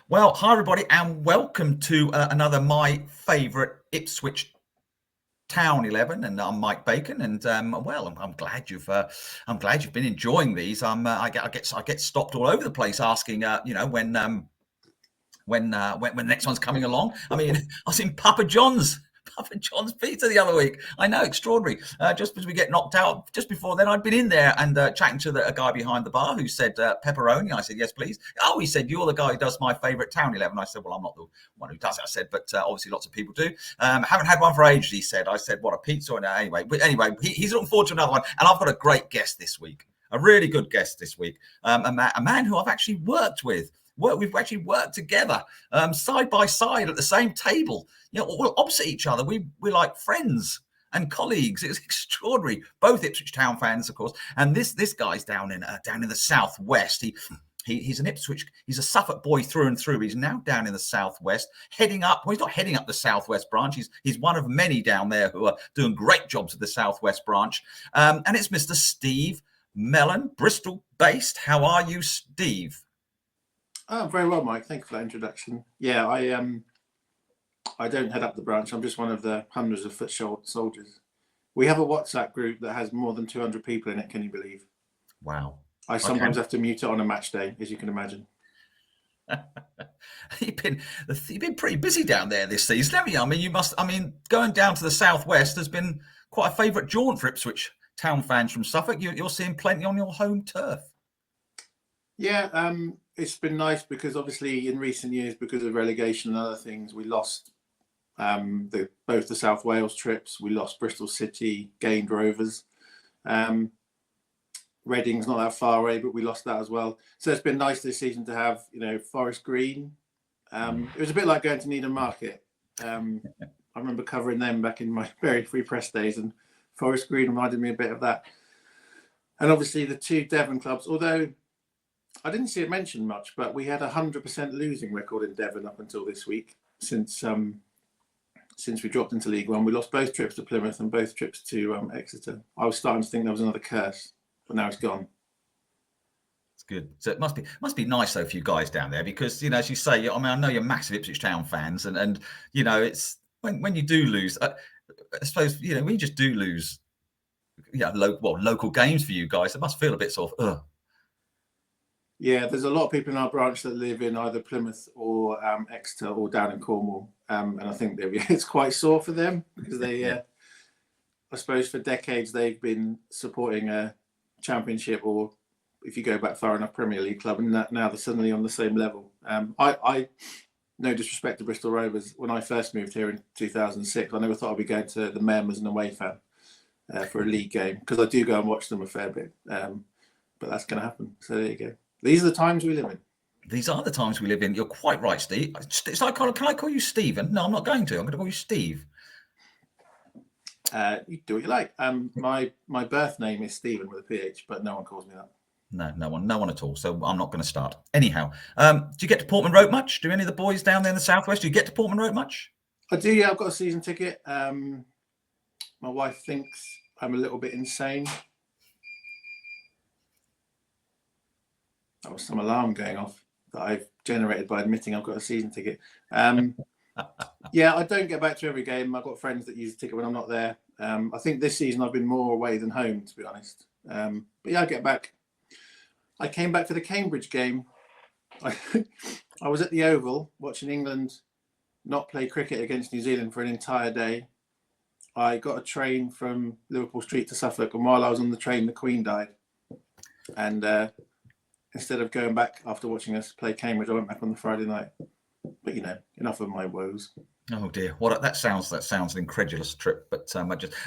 Well, hi everybody, and welcome to another My Favourite Ipswich Town 11. And I'm Mike Bacon, and I'm glad you've been enjoying these. I get stopped all over the place asking, when the next one's coming along. I mean, I was in Papa John's pizza the other week. I know, extraordinary. Just as we get knocked out, just before then, I'd been in there and chatting to a guy behind the bar who said pepperoni. I said, yes, please. Oh, he said, you're the guy who does My Favourite Town 11. I said, well, I'm not the one who does it. I said, but obviously lots of people do. Haven't had one for ages, he said. I said, what, a pizza? And anyway, he's looking forward to another one. And I've got a great guest this week, a really good guest this week, a man who I've actually worked with. We've actually worked together side by side at the same table, we're opposite each other. We're like friends and colleagues. It's extraordinary. Both Ipswich Town fans, of course. And this guy's down in the southwest. He's an Ipswich. He's a Suffolk boy through and through. He's now down in the southwest, heading up. Well, he's not heading up the southwest branch. He's one of many down there who are doing great jobs at the southwest branch. And it's Mr. Steve Mellen, Bristol-based. How are you, Steve? Oh, very well, Mike. Thank you for that introduction. Yeah, I don't head up the branch. I'm just one of the hundreds of foot soldiers. We have a WhatsApp group that has more than 200 people in it. Can you believe? Wow. I sometimes have to mute it on a match day, as you can imagine. You've been pretty busy down there this season, haven't you? I mean, going down to the southwest has been quite a favourite jaunt for Ipswich Town fans from Suffolk. You're seeing plenty on your home turf. Yeah, it's been nice because obviously in recent years, because of relegation and other things, we lost both the South Wales trips. We lost Bristol City, gained Rovers. Reading's not that far away, but we lost that as well. So it's been nice this season to have, Forest Green. It was a bit like going to Needham Market. I remember covering them back in my very free press days, and Forest Green reminded me a bit of that. And obviously the two Devon clubs, although I didn't see it mentioned much, but we had a 100% losing record in Devon up until this week. Since we dropped into League One, we lost both trips to Plymouth and both trips to Exeter. I was starting to think there was another curse, but now it's gone. It's good. So it must be nice though for you guys down there, because as you say, I know you're massive Ipswich Town fans, and it's when you do lose. I suppose when you just do lose, local games for you guys, it must feel a bit sort of. Yeah, there's a lot of people in our branch that live in either Plymouth or Exeter or down in Cornwall, and I think it's quite sore for them because they, I suppose, for decades they've been supporting a Championship, or if you go back far enough, Premier League club, and now they're suddenly on the same level. I no disrespect to Bristol Rovers, when I first moved here in 2006, I never thought I'd be going to the Mem as an away fan for a league game, because I do go and watch them a fair bit, but that's going to happen. So there you go. These are the times we live in. These are the times we live in. You're quite right, Steve. It's like, can I call you Stephen? No, I'm not going to. I'm going to call you Steve. You do what you like. My birth name is Stephen with a PH, but no one calls me that. No one at all. So I'm not going to start. Anyhow, do you get to Portman Road much? Do any of the boys down there in the southwest? Do you get to Portman Road much? I do. Yeah, I've got a season ticket. My wife thinks I'm a little bit insane. That was some alarm going off that I've generated by admitting I've got a season ticket. Yeah, I don't get back to every game. I've got friends that use the ticket when I'm not there. I think this season I've been more away than home, to be honest. But yeah, I get back. I came back for the Cambridge game. I was at the Oval watching England not play cricket against New Zealand for an entire day. I got a train from Liverpool Street to Suffolk, and while I was on the train, the Queen died. And instead of going back after watching us play Cambridge, I went back on the Friday night. But enough of my woes. Oh dear, that sounds an incredulous trip. But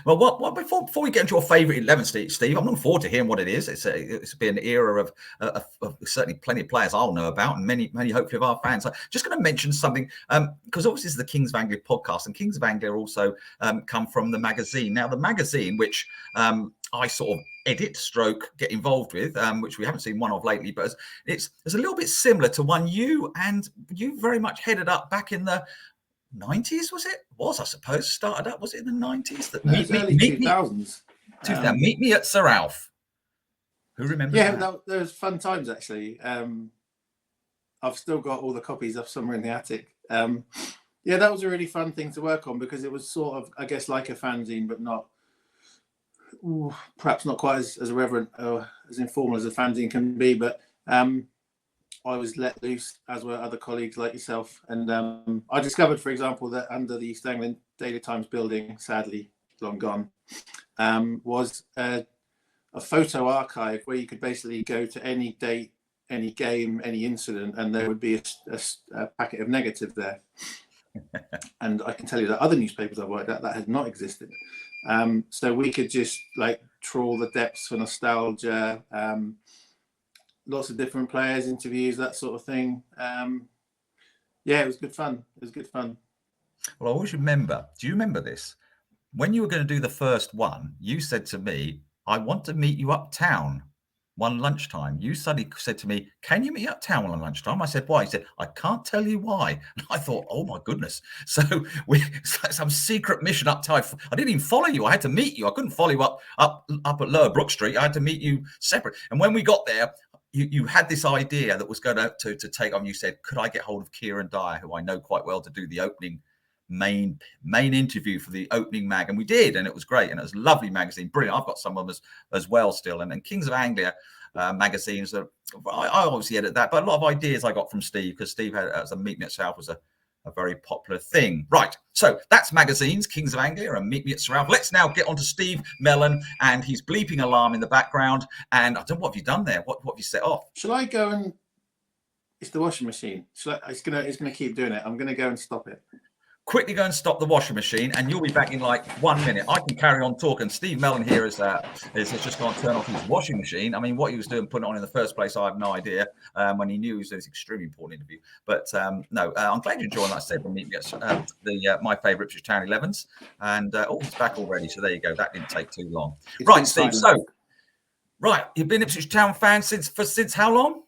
what before we get into your favourite 11, Steve, I'm looking forward to hearing what it is. It's been an era of certainly plenty of players I'll know about, and many hopefully of our fans. I'm just going to mention something, because obviously this is the Kings of Anglia podcast, and Kings of Anglia also come from the magazine. Now the magazine, which I sort of edit / get involved with, which we haven't seen one of lately, but it's a little bit similar to one you very much headed up back in the 90s, I suppose, started up, was it in the 90s? That early 2000s. Meet me at Sir Alf. Who remembers that? There was fun times, actually. I've still got all the copies up somewhere in the attic. Yeah, that was a really fun thing to work on because it was sort of, I guess, like a fanzine, but not, perhaps not quite as irreverent or as informal as a fanzine can be. But I was let loose, as were other colleagues like yourself. And I discovered, for example, that under the East Anglian Daily Times building, sadly long gone, was a photo archive where you could basically go to any date, any game, any incident, and there would be a packet of negative there. And I can tell you that other newspapers I've worked at, that has not existed. So we could just like trawl the depths for nostalgia, lots of different players, interviews, that sort of thing. Yeah, it was good fun. It was good fun. Well, I always remember, do you remember this? When you were going to do the first one, you said to me, I want to meet you uptown one lunchtime. You suddenly said to me, can you meet uptown one lunchtime? I said, why? He said, I can't tell you why. And I thought, oh my goodness. So it's like some secret mission uptown. I didn't even follow you. I had to meet you. I couldn't follow you up at Lower Brook Street. I had to meet you separate. And when we got there, you had this idea that was going to take on. You said, could I get hold of Kieran Dyer, who I know quite well, to do the opening main interview for the opening mag, and we did, and it was great, and it was a lovely magazine, brilliant. I've got some of them as well still, and Kings of Anglia magazines that I obviously edit that, but a lot of ideas I got from Steve, because Steve had, as a Meet Me at South was a very popular thing. Right, so that's magazines, Kings of Anglia and Meet Me at South. Let's now get on to Steve Mellen and his bleeping alarm in the background, and I don't know, what have you done there? What have you set off? Shall I go and, it's the washing machine, it's gonna keep doing it. I'm gonna go and stop it. Quickly go and stop the washing machine, and you'll be back in like 1 minute. I can carry on talking. Steve Mellen here is just going to turn off his washing machine. I mean, what he was doing, putting it on in the first place, I have no idea. When he knew it was an extremely important interview. But no, I'm glad you're enjoying, like I said, when we get the my favourite Ipswich Town XIs. And he's back already. So there you go. That didn't take too long. Right, Steve. So, right, you've been Ipswich Town fan since how long?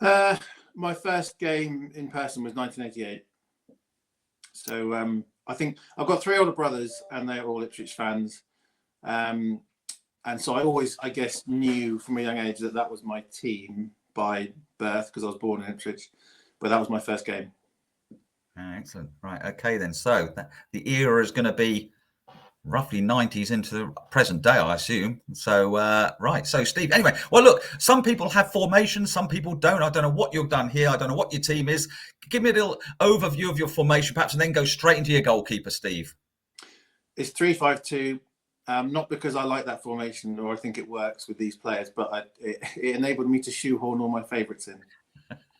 My first game in person was 1988. So I think I've got 3 older brothers, and they're all Ipswich fans. And so I always, I guess, knew from a young age that was my team by birth, because I was born in Ipswich. But that was my first game. Excellent. Right. Okay, then. So the era is going to be roughly 90s into the present day, I assume. So, right. So, Steve, anyway, well, look, some people have formations, some people don't. I don't know what you've done here. I don't know what your team is. Give me a little overview of your formation, perhaps, and then go straight into your goalkeeper, Steve. It's 3-5-2. Not because I like that formation or I think it works with these players, but it enabled me to shoehorn all my favourites in.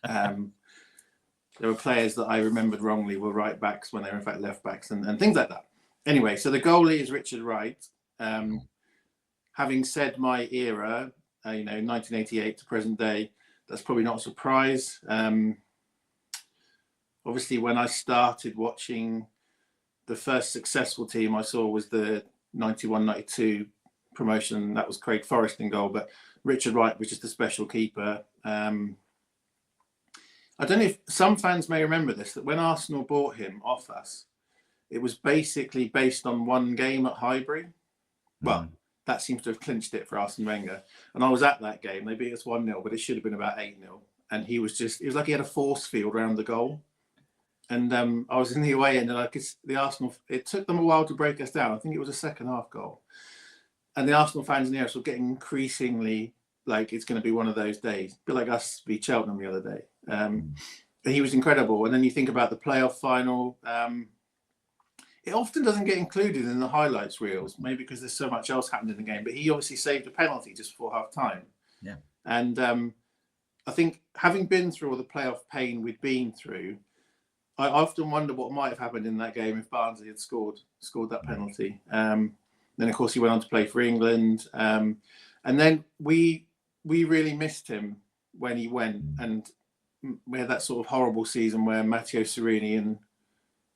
There were players that I remembered wrongly were right backs when they were in fact left backs, and things like that. Anyway, so the goalie is Richard Wright. Having said my era, 1988 to present day, that's probably not a surprise. Obviously, when I started watching, the first successful team I saw was the 91-92 promotion. That was Craig Forrest in goal, but Richard Wright was just a special keeper. I don't know if some fans may remember this, that when Arsenal bought him off us, it was basically based on one game at Highbury. Well, that seems to have clinched it for Arsene Wenger. And I was at that game. They beat us 1-0, but it should have been about 8-0. And it was like he had a force field around the goal. And I was in the away end, and I could the Arsenal. It took them a while to break us down. I think it was a second half goal. And the Arsenal fans near us were getting increasingly like it's going to be one of those days. A bit like us v Cheltenham the other day. He was incredible. And then you think about the playoff final. It often doesn't get included in the highlights reels, maybe because there's so much else happened in the game. But he obviously saved a penalty just before half time. Yeah. And I think having been through all the playoff pain we'd been through, I often wonder what might have happened in that game if Barnsley had scored that penalty. Then, of course, he went on to play for England. And then we really missed him when he went. And we had that sort of horrible season where Matteo Serini and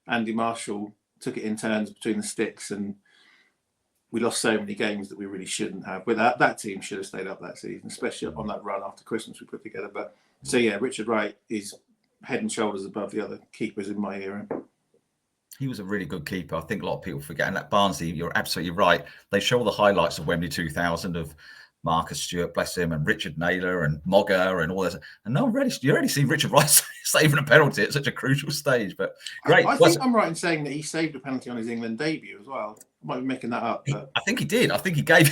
Andy Marshall took it in turns between the sticks, and we lost so many games that we really shouldn't have. But that team should have stayed up that season, especially on that run after Christmas we put together. But so yeah, Richard Wright is head and shoulders above the other keepers in my era. He was a really good keeper. I think a lot of people forget. And at Barnsley, you're absolutely right. They show all the highlights of Wembley 2000 of Marcus Stewart, bless him, and Richard Naylor and Mogger and all this. And no, you already see Richard Rice saving a penalty at such a crucial stage. But great. I think I'm right in saying that he saved a penalty on his England debut as well. I might be making that up, but I think he did. I think he gave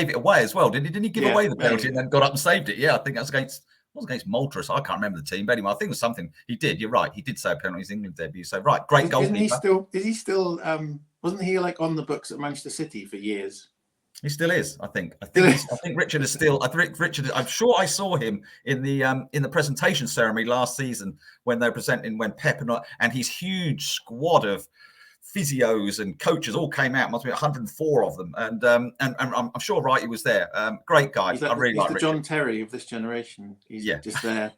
it away as well. Didn't he give away the penalty maybe. and then got up and saved it? Yeah, I think that was against Malta. So I can't remember the team, but anyway, I think it was something he did. You're right. He did save a penalty in his England debut. So right, great goalkeeper. Is he still? Wasn't he like on the books at Manchester City for years? He still is. I think Richard is still. I think Richard. I'm sure I saw him in the presentation ceremony last season when they were presenting when Pep and his huge squad of physios and coaches all came out. Must be 104 of them, and I'm sure Wrighty was there. Great guy. I really like the Richard. John Terry of this generation. He's just there.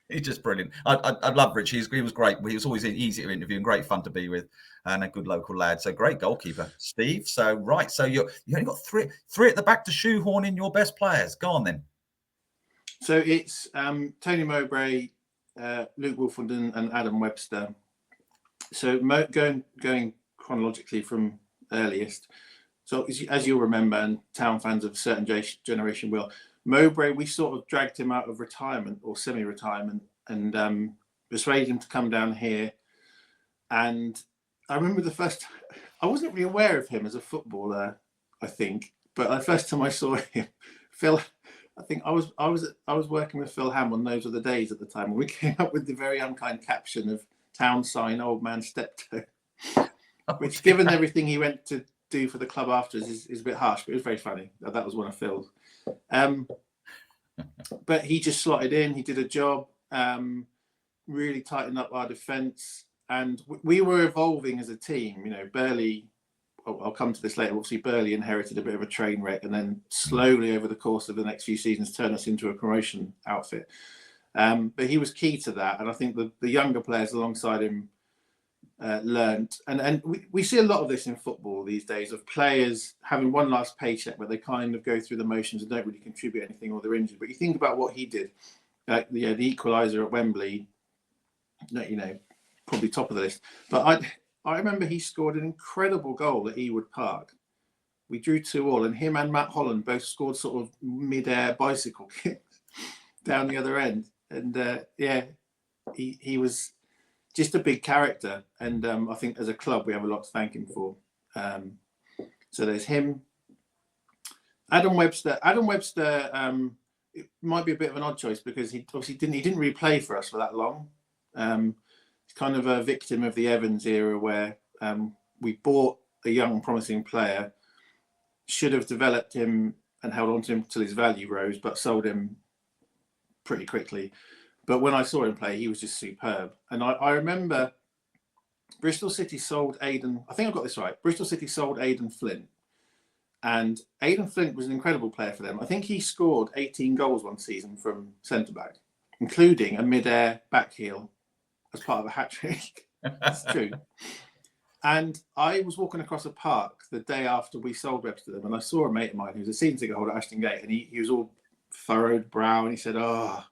He's just brilliant. I love Rich. He was great. He was always easy to interview and great fun to be with, and a good local lad. So great goalkeeper, Steve. So right. So you only got three at the back to shoehorn in your best players. Go on then. So it's Tony Mowbray, Luke Wolfenden, and Adam Webster. So going chronologically from earliest. So as you'll remember, and town fans of a certain generation will, Mowbray, we sort of dragged him out of retirement or semi-retirement and persuaded him to come down here. And I remember I wasn't really aware of him as a footballer, I think, but the first time I saw him, Phil, I think I was working with Phil Ham on Those Were the Days at the time, and we came up with the very unkind caption of "Town sign, old man steptoe," which, given everything he went to do for the club afterwards, is a bit harsh, but it was very funny. That was one of Phil's. But he just slotted in. He did a job, really tightened up our defence, and we were evolving as a team. You know, Burley. I'll come to this later. Obviously, Burley inherited a bit of a train wreck, and then slowly over the course of the next few seasons turned us into a promotion outfit. But he was key to that, and I think the younger players alongside him learned. And we see a lot of this in football these days, of players having one last paycheck where they kind of go through the motions and don't really contribute anything, or they're injured. But you think about what he did, the equaliser at Wembley, probably top of the list. But I remember he scored an incredible goal at Ewood Park. We drew 2-2, and him and Matt Holland both scored sort of mid-air bicycle kicks down the other end. And he was just a big character. And I think as a club, we have a lot to thank him for. So there's him. Adam Webster. It might be a bit of an odd choice because he didn't really play for us for that long. He's kind of a victim of the Evans era where we bought a young, promising player, should have developed him and held on to him till his value rose, but sold him pretty quickly. But when I saw him play, he was just superb. And I remember Bristol City sold Aidan. I think I got this right. Bristol City sold Aidan Flint. And Aidan Flint was an incredible player for them. I think he scored 18 goals one season from centre-back, including a mid-air back heel as part of a hat-trick. That's true. And I was walking across a park the day after we sold Webster to them, and I saw a mate of mine who was a season ticket holder at Ashton Gate, and he was all furrowed brow, and he said, "Oh,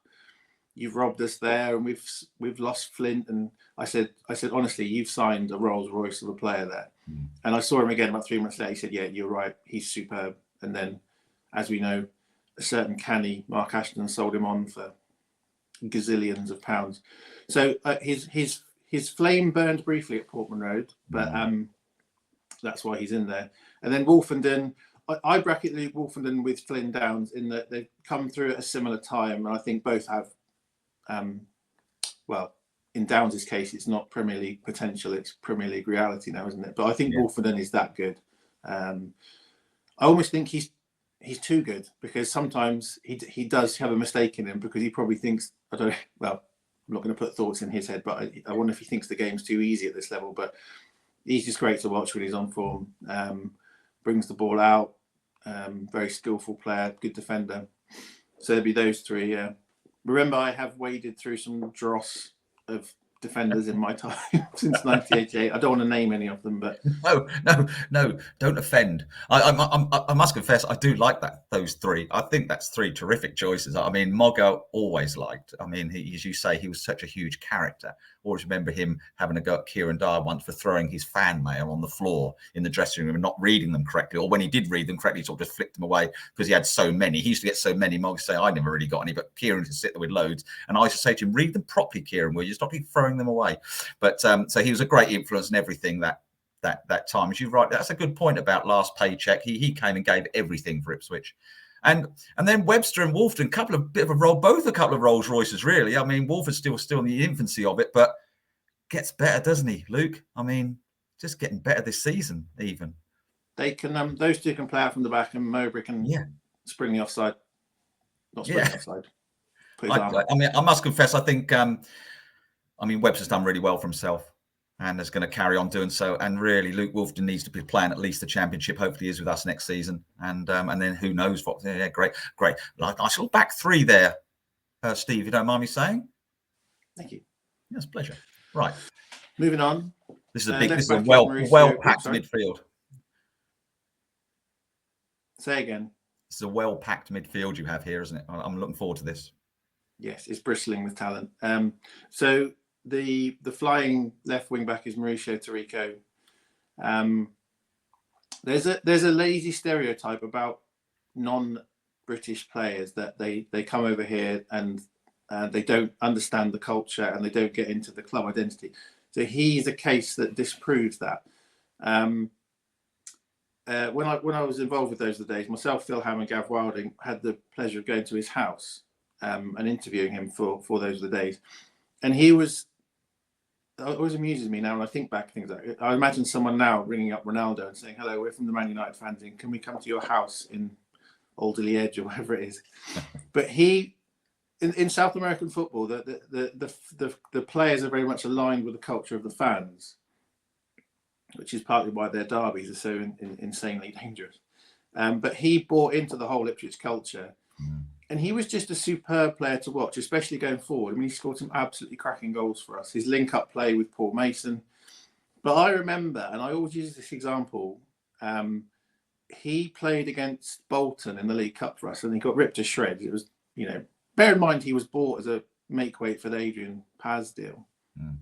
you've robbed us there, and we've lost Flint." And I said, honestly, you've signed a Rolls Royce of a player there. Mm. And I saw him again about 3 months later. He said, "Yeah, you're right. He's superb." And then, as we know, a certain canny Mark Ashton sold him on for gazillions of pounds. So his flame burned briefly at Portman Road, but that's why he's in there. And then Wolfenden, I bracket Luke Wolfenden with Flynn Downs in that they've come through at a similar time, and I think both have, in Downs' case, it's not Premier League potential, it's Premier League reality now, isn't it? But I think Wolfenden is that good. I almost think he's too good, because sometimes he does have a mistake in him, because he probably thinks, I'm not going to put thoughts in his head, but I wonder if he thinks the game's too easy at this level. But he's just great to watch when he's on form. Brings the ball out. Very skillful player, good defender. So there'd be those three. Remember, I have waded through some dross of defenders in my time since 1988. I don't want to name any of them, but no, don't offend. I must confess, I do like those three. I think that's three terrific choices. I mean, Moggo always liked. I mean, as you say, he was such a huge character. Always remember him having a go at Kieran Dyer once for throwing his fan mail on the floor in the dressing room and not reading them correctly, or when he did read them correctly, he sort of just flicked them away because he had so many. He used to get so many. Moggo say, I never really got any, but Kieran used to sit there with loads, and I used to say to him, read them properly, Kieran, will you stop throwing them away? But so he was a great influence in everything that time. As you're right, that's a good point about last paycheck. He came and gave everything for Ipswich. And then Webster and Wolfton, both a couple of Rolls Royces, really. I mean, Wolford's still in the infancy of it, but gets better, doesn't he, Luke? I mean, just getting better this season, even. They can those two can play out from the back, and Mowbray can spring the offside. Not spring the offside. I mean, I must confess, I think Webster's done really well for himself and is going to carry on doing so. And really, Luke Wolfton needs to be playing at least the Championship. Hopefully, he is with us next season. And then who knows what? Yeah, great. Like I shall back three there, Steve. If you don't mind me saying. Thank you. Yes, pleasure. Right. Moving on. This is a well-packed midfield. Say again. This is a well-packed midfield you have here, isn't it? I'm looking forward to this. Yes, it's bristling with talent. So the flying left wing back is Mauricio Taricco. There's a lazy stereotype about non-British players that they come over here and they don't understand the culture and they don't get into the club identity. So he's a case that disproves that. When I was involved with those days, myself, Phil Ham and Gav Wilding had the pleasure of going to his house and interviewing him for those days. And he was, it always amuses me now when I think back things like it. I imagine someone now ringing up Ronaldo and saying, hello, we're from the Man United fans, and can we come to your house in Alderley Edge or whatever it is? But he, in South American football, the players are very much aligned with the culture of the fans, which is partly why their derbies are so insanely dangerous. But he bought into the whole Ipswich culture. And he was just a superb player to watch, especially going forward. I mean, he scored some absolutely cracking goals for us. His link-up play with Paul Mason. But I remember, and I always use this example, he played against Bolton in the League Cup for us, and he got ripped to shreds. It was, bear in mind he was bought as a make-weight for the Adrian Paz deal. And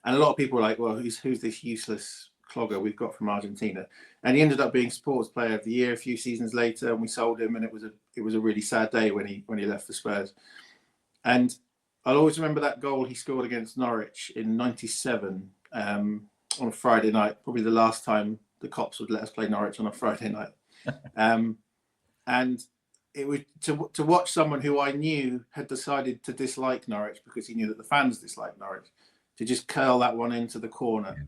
a lot of people were like, well, who's this useless clogger we've got from Argentina? And he ended up being Sports Player of the Year a few seasons later, and we sold him, and it was a really sad day when he left for Spurs. And I'll always remember that goal he scored against Norwich in '97 on a Friday night, probably the last time the cops would let us play Norwich on a Friday night. And it was to watch someone who I knew had decided to dislike Norwich because he knew that the fans disliked Norwich, to just curl that one into the corner.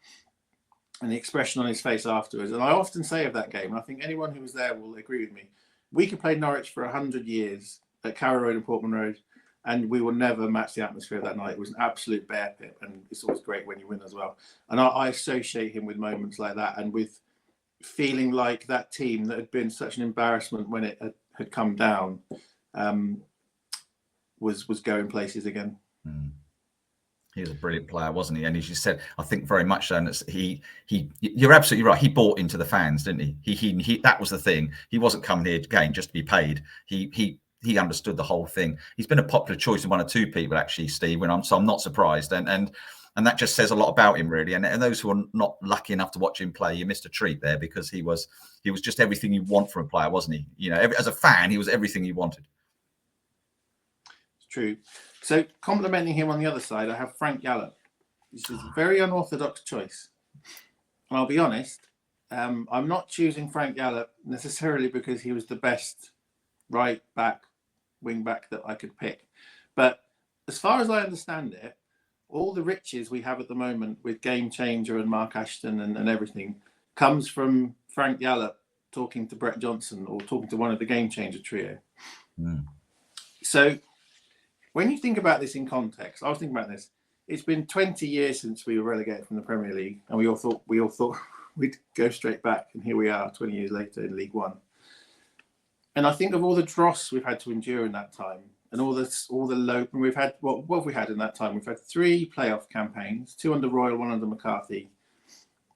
And the expression on his face afterwards. And I often say of that game, and I think anyone who was there will agree with me, we could play Norwich for 100 years at Carrow Road and Portman Road, and we will never match the atmosphere of that night. It was an absolute bear pit, and it's always great when you win as well. And I associate him with moments like that, and with feeling like that team that had been such an embarrassment when it had come down was going places again. He was a brilliant player, wasn't he? And as you said, I think very much so. And you're absolutely right. He bought into the fans, didn't he? He that was the thing. He wasn't coming here again just to be paid. He understood the whole thing. He's been a popular choice of one or two people, actually, Steve. So I'm not surprised. And that just says a lot about him, really. And those who are not lucky enough to watch him play, you missed a treat there, because he was just everything you want from a player, wasn't he? As a fan, he was everything you wanted. It's true. So, complimenting him on the other side, I have Frank Yallop. This is a very unorthodox choice. And I'll be honest, I'm not choosing Frank Yallop necessarily because he was the best right back, wing back that I could pick. But as far as I understand it, all the riches we have at the moment with Game Changer and Mark Ashton and everything comes from Frank Yallop talking to Brett Johnson or talking to one of the Game Changer trio. So, when you think about this in context, I was thinking about this. It's been 20 years since we were relegated from the Premier League, and we all thought we'd go straight back, and here we are 20 years later in League One. And I think of all the dross we've had to endure in that time, and all the low. And we've had what have we had in that time? We've had 3 playoff campaigns, 2 under Royal, 1 under McCarthy,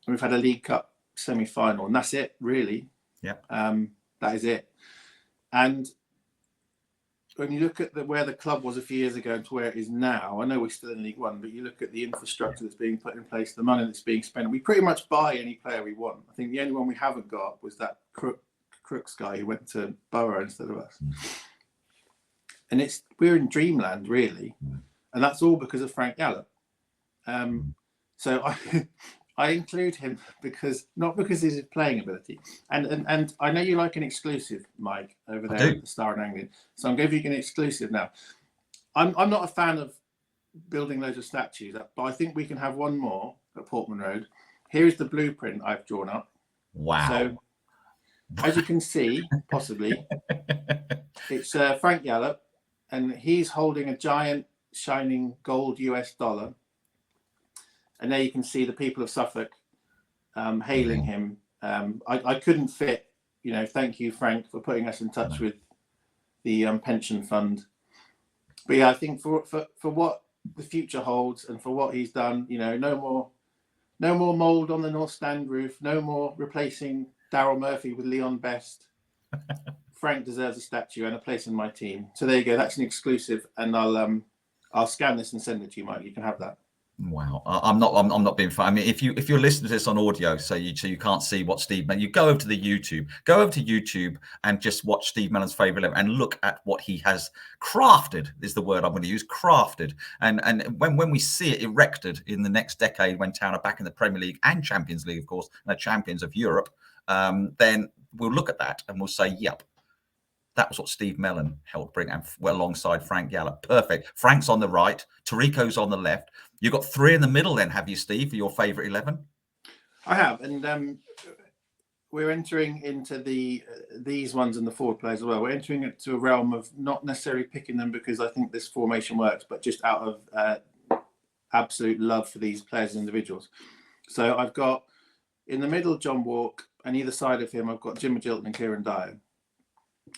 and we've had a League Cup semi-final, and that's it, really. Yeah. That is it. And when you look at where the club was a few years ago to where it is now, I know we're still in League One, but you look at the infrastructure that's being put in place, the money that's being spent. We pretty much buy any player we want. I think the only one we haven't got was that Crooks guy who went to Borough instead of us. And we're in dreamland, really, and that's all because of Frank Yallop. So I include him not because of his playing ability, and I know you like an exclusive, Mike, over there at the Star and Anglian. So I'm giving you an exclusive now. I'm not a fan of building loads of statues, but I think we can have one more at Portman Road. Here is the blueprint I've drawn up. Wow! So as you can see, possibly, it's Frank Yallop, and he's holding a giant shining gold US dollar. And there you can see the people of Suffolk hailing him. I couldn't fit, thank you, Frank, for putting us in touch with the pension fund. But yeah, I think for what the future holds and for what he's done, no more mould on the North Stand roof, no more replacing Daryl Murphy with Leon Best. Frank deserves a statue and a place in my team. So there you go. That's an exclusive, and I'll scan this and send it to you, Mike. You can have that. Wow, I'm not being funny. I mean, if you're listening to this on audio, so you can't see what Steve Mellen, you go over to YouTube and just watch Steve Mellen's Favourite 11 and look at what he has crafted. Is the word I'm going to use, crafted. And when we see it erected in the next decade, when Town are back in the Premier League and Champions League, of course, and the champions of Europe, then we'll look at that and we'll say, yep. That was what Steve Mellen helped bring, and alongside Frank Yallop. Perfect. Frank's on the right. Tarico's on the left. You've got 3 in the middle then, have you, Steve, for your favourite 11? I have. And we're entering into these ones and the forward players as well. We're entering into a realm of not necessarily picking them because I think this formation works, but just out of absolute love for these players as individuals. So I've got, in the middle, John Walk, and either side of him, I've got Jim Magilton and Kieran Dyer.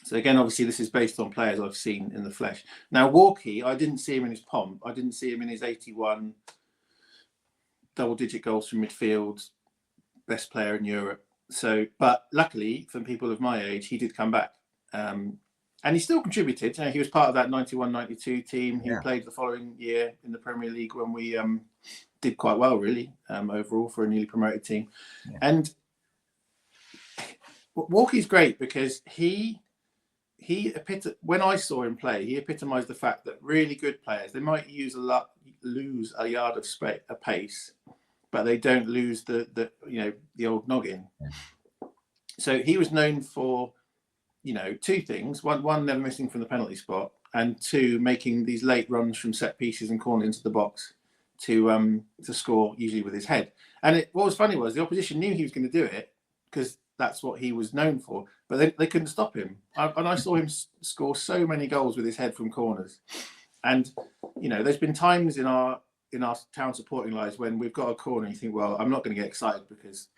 So again, obviously, this is based on players I've seen in the flesh. Now, Walkie, I didn't see him in his pomp. I didn't see him in his 81 double-digit goals from midfield, best player in Europe. So, but luckily, for people of my age, he did come back. And he still contributed. He was part of that 91-92 team. He played the following year in the Premier League when we did quite well, really, overall for a newly promoted team. Yeah. And Walkie's great because when I saw him play, he epitomised the fact that really good players, they might lose a yard of pace, but they don't lose the old noggin. Yeah. So he was known for, 2 things: one, never missing from the penalty spot, and 2, making these late runs from set pieces and corners into the box to score, usually with his head. And what was funny was the opposition knew he was going to do it because that's what he was known for, but they couldn't stop him. And I saw him score so many goals with his head from corners. And there's been times in our town supporting lives when we've got a corner and you think, well, I'm not going to get excited because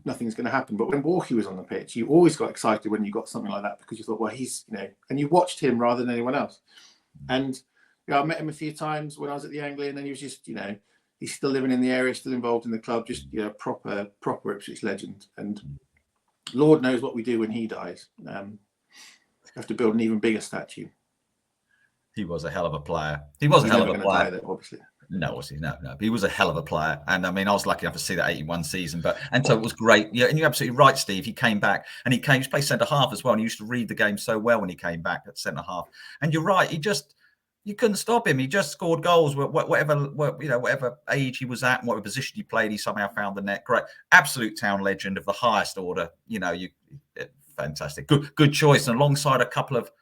nothing's going to happen. But when Walkie was on the pitch, you always got excited when you got something like that because you thought, well, he's and you watched him rather than anyone else. And I met him a few times when I was at the Anglian, and he was just he's still living in the area, still involved in the club, just proper Ipswich legend. And Lord knows what we do when he dies. Have to build an even bigger statue. He was a hell of a player. He was a hell of a player. Die, obviously. No, no. He was a hell of a player. And I mean, I was lucky enough to see that 81 season. And so it was great. Yeah, and you're absolutely right, Steve. He came back and he played centre half as well. And he used to read the game so well when he came back at centre half. And you're right. You couldn't stop him. He just scored goals. Whatever age he was at and whatever position he played, he somehow found the net. Great, absolute town legend of the highest order. Fantastic, good choice, and alongside a couple of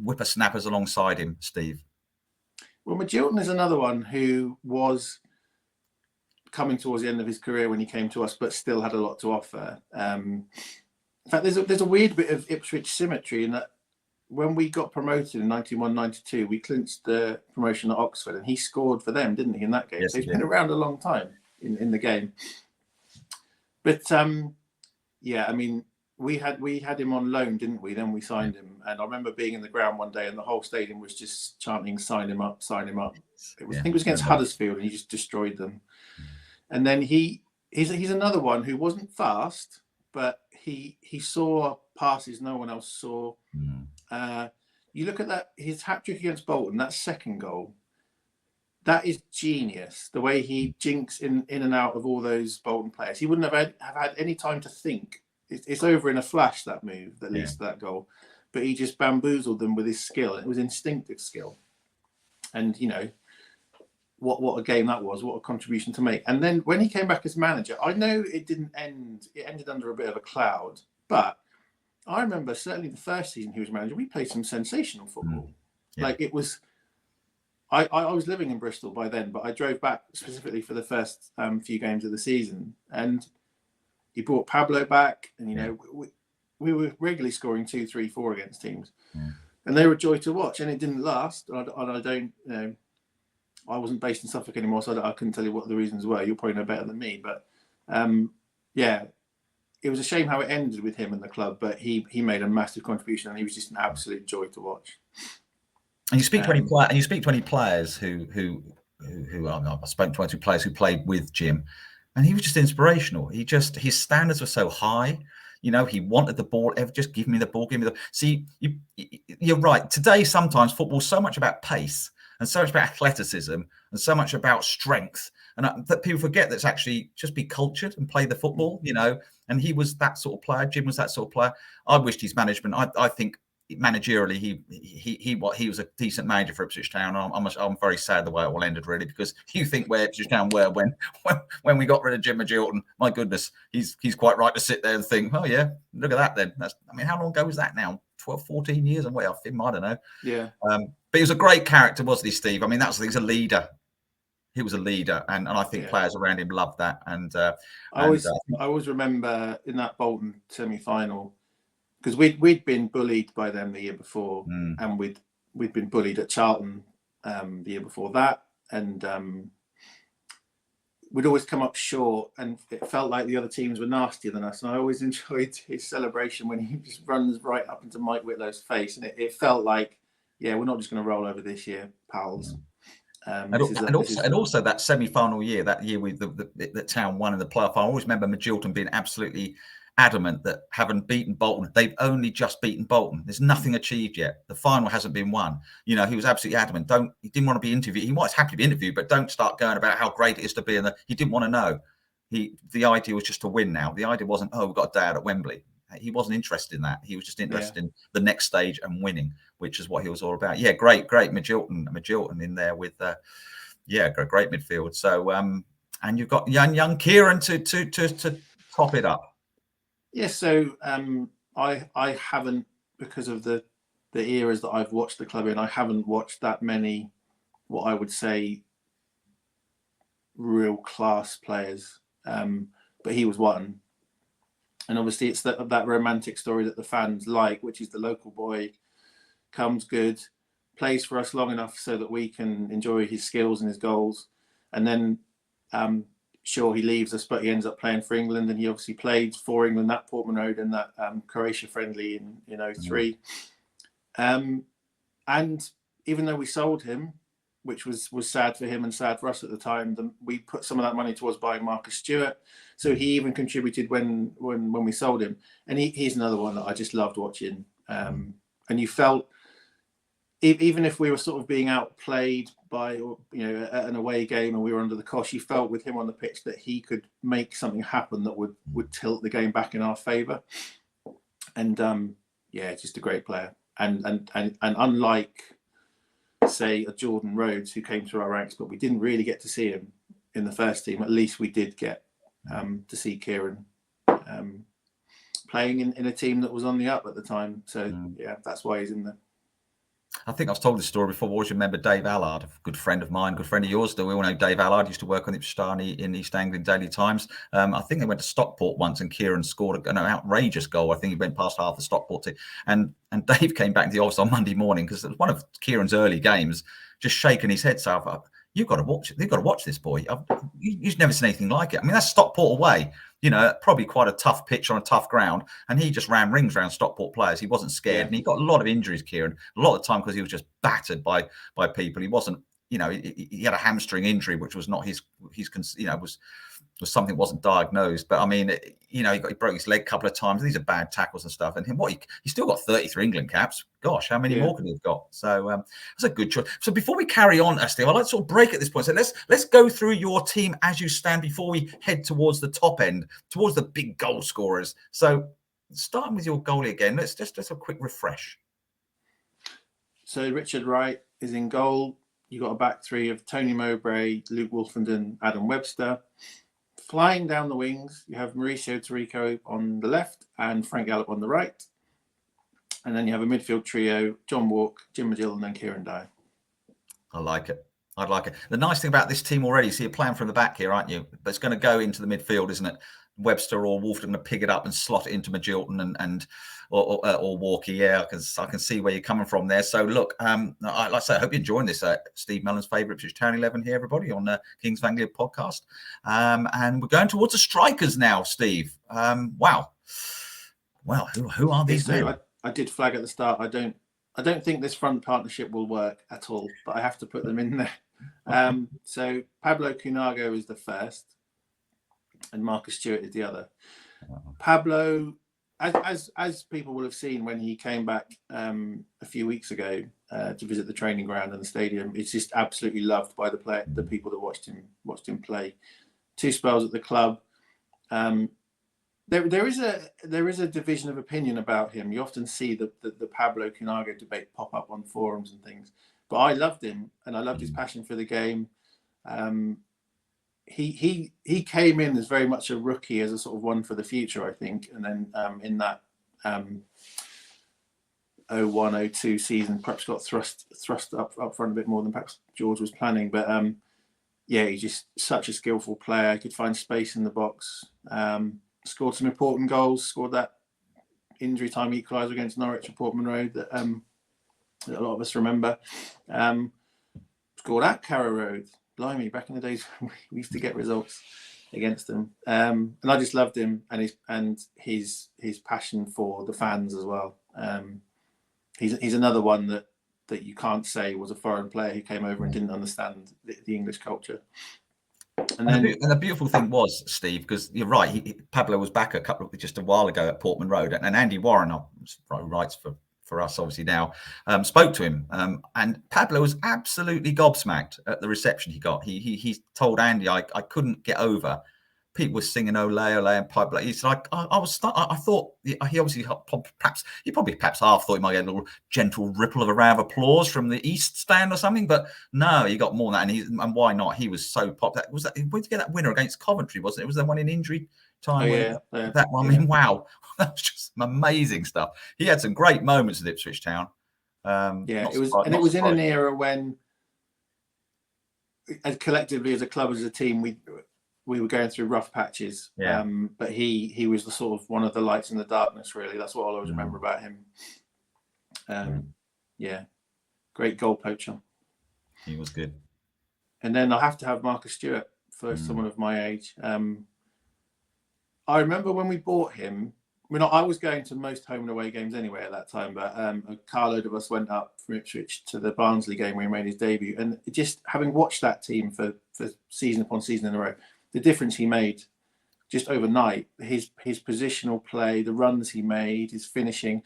whippersnappers alongside him, Steve. Well, Magilton is another one who was coming towards the end of his career when he came to us, but still had a lot to offer. In fact, there's a weird bit of Ipswich symmetry in that. When we got promoted in 91-92, we clinched the promotion at Oxford, and he scored for them, didn't he, in that game? Yes, so he's been around a long time in the game. But, I mean, we had him on loan, didn't we? Then we signed him, and I remember being in the ground one day, and the whole stadium was just chanting, "Sign him up, sign him up." It was, I think it was against Huddersfield, and he just destroyed them. And then he's another one who wasn't fast, but he saw passes no one else saw. You look at that, his hat trick against Bolton, that second goal. That is genius. The way he jinks in and out of all those Bolton players. He wouldn't have had any time to think. It's over in a flash, that move that leads to that goal. But he just bamboozled them with his skill. It was instinctive skill. And, you know, what a game that was. What a contribution to make. And then when he came back as manager, I know it didn't end. It ended under a bit of a cloud. But I remember certainly the first season he was manager, we played some sensational football. Like it was... I was living in Bristol by then, but I drove back specifically for the first few games of the season. And he brought Pablo back, and you know we were regularly scoring 2, 3, 4 against teams, and they were a joy to watch. And it didn't last. And I don't, you know, I wasn't based in Suffolk anymore, so I couldn't tell you what the reasons were. You'll probably know better than me. But yeah, it was a shame how it ended with him in the club. But he made a massive contribution, and he was just an absolute joy to watch. And you speak to any players who I've spoken to 22 players who played with Jim, and he was just inspirational. His standards were so high. You know, he wanted the ball. Just give me the ball. Give me the. See, you're right. Today, sometimes football's so much about pace and so much about athleticism and so much about strength, and that people forget that's actually just be cultured and play the football. You know, and he was that sort of player. Jim was that sort of player. I wished his management. I think. Managerially, he was a decent manager for Ipswich Town. I'm very sad the way it all ended, really, because you think where Ipswich Town were when we got rid of Jim Magilton. My goodness, he's quite right to sit there and think, oh yeah, look at that then. How long ago was that now? 12, 14 years and way off him, I don't know. Yeah. But he was a great character, wasn't he, Steve? I mean, he's a leader. He was a leader, and I think players around him loved that. And I always remember in that Bolton semi-final. Because we'd been bullied by them the year before, and we'd been bullied at Charlton the year before that, and we'd always come up short, and it felt like the other teams were nastier than us. And I always enjoyed his celebration when he just runs right up into Mike Whitlow's face, and it felt like, yeah, we're not just going to roll over this year, pals. And also that semi-final year, that year with the Town won in the playoff. I always remember Magilton being absolutely adamant that having beaten Bolton, they've only just beaten Bolton. There's nothing achieved yet. The final hasn't been won. You know, he was absolutely adamant. He didn't want to be interviewed. He was happy to be interviewed, but don't start going about how great it is to be in the. He didn't want to know. The idea was just to win now. The idea wasn't, oh, we've got a day out at Wembley. He wasn't interested in that. He was just interested in the next stage and winning, which is what he was all about. Yeah, great Magilton in there with great midfield. So and you've got young Kieran to top it up. Yes, so I haven't, because of the eras that I've watched the club in, I haven't watched that many, what I would say, real class players. But he was one. And obviously it's that romantic story that the fans like, which is the local boy, comes good, plays for us long enough so that we can enjoy his skills and his goals. And then sure, he leaves us, but he ends up playing for England, and he obviously played for England that Portman Road and that Croatia friendly in 2003. And even though we sold him, which was sad for him and sad for us at the time, we put some of that money towards buying Marcus Stewart. So he even contributed when we sold him. And he's another one that I just loved watching. And you felt, even if we were sort of being outplayed by, at an away game and we were under the cosh, you felt with him on the pitch that he could make something happen that would tilt the game back in our favour. And just a great player. And unlike, say, a Jordan Rhodes who came through our ranks, but we didn't really get to see him in the first team, at least we did get to see Kieran playing in a team that was on the up at the time. So that's why he's in there. I think I've told this story before. I always remember Dave Allard, a good friend of mine, good friend of yours. We all know Dave Allard used to work on the Ipswich Star in East Anglia Daily Times. I think they went to Stockport once, and Kieran scored an outrageous goal. I think he went past half the Stockport team. And Dave came back to the office on Monday morning, because it was one of Kieran's early games, just shaking his head. So you've got to watch it. You've got to watch this boy. You've never seen anything like it. I mean, that's Stockport away. Probably quite a tough pitch on a tough ground, and he just ran rings around Stockport players. He wasn't scared, and he got a lot of injuries, Kieran. A lot of the time because he was just battered by people. He wasn't. He had a hamstring injury, which was not his. Was something wasn't diagnosed, but I mean, he broke his leg a couple of times. These are bad tackles and stuff. And he still got 33 England caps. Gosh, how many more could he have got? So that's a good choice. So before we carry on, Steve, I'd like to sort of break at this point. So let's go through your team as you stand before we head towards the top end, towards the big goal scorers. So starting with your goalie again, let's just a quick refresh. So Richard Wright is in goal. You got a back three of Tony Mowbray, Luke Wolfenden, Adam Webster. Flying down the wings, you have Mauricio Taricco on the left and Frank Gallup on the right. And then you have a midfield trio, John Walk, Jim Magill, and then Kieran Dyer. I like it. I'd like it. The nice thing about this team already, so you're playing from the back here, aren't you? But it's going to go into the midfield, isn't it? Webster or Wolf are going to pick it up and slot it into Magilton or Walkie. Because I can see where you're coming from there. So look, like I say, I hope you're enjoying this. Steve Mellen's Favourite Ipswich Town XI here, everybody, on Kings of Anglia podcast. And we're going towards the strikers now, Steve. Wow. Well, who are these men? I did flag at the start. I don't think this front partnership will work at all, but I have to put them in there. So Pablo Cunago is the first, and Marcus Stewart is the other. Pablo, as people will have seen when he came back a few weeks ago to visit the training ground and the stadium, he's just absolutely loved by the people that watched him play. 2 spells at the club. There is a division of opinion about him. You often see the Pablo Cunago debate pop up on forums and things. But I loved him, and I loved his passion for the game. He came in as very much a rookie, as a sort of one for the future, I think. And then in that 01-02 season, perhaps got thrust up front a bit more than perhaps George was planning. But he's just such a skillful player. He could find space in the box. Scored some important goals. Scored that injury time equaliser against Norwich at Portman Road that a lot of us remember. Scored at Carrow Road. Blimey, back in the days we used to get results against them. And I just loved him and his passion for the fans as well. He's another one that you can't say was a foreign player who came over and didn't understand the English culture. And the beautiful thing was, Steve, because you're right, Pablo was back just a while ago at Portman Road, and Andy Warren, who writes for us obviously now, spoke to him, and Pablo was absolutely gobsmacked at the reception he got. He told Andy, I couldn't get over. People were singing "Ole, Ole" and Pablo. He said, I thought he obviously perhaps half thought he might get a little gentle ripple of a round of applause from the East stand or something, but no, he got more than that. And why not? He was so popular. Where did you get that winner against Coventry? Wasn't it? It was the one in injury time. That one. I mean, wow, that was just some amazing stuff. He had some great moments at Ipswich Town. It was in an era when, as collectively as a club, as a team, we were going through rough patches, but he was the sort of one of the lights in the darkness, really. That's what I'll always remember about him. Great goal poacher. He was good. And then I have to have Marcus Stewart for someone of my age. I remember when we bought him, I was going to most home and away games anyway at that time, but a carload of us went up from Ipswich to the Barnsley game where he made his debut. And just having watched that team for season upon season in a row, the difference he made just overnight, his positional play, the runs he made, his finishing,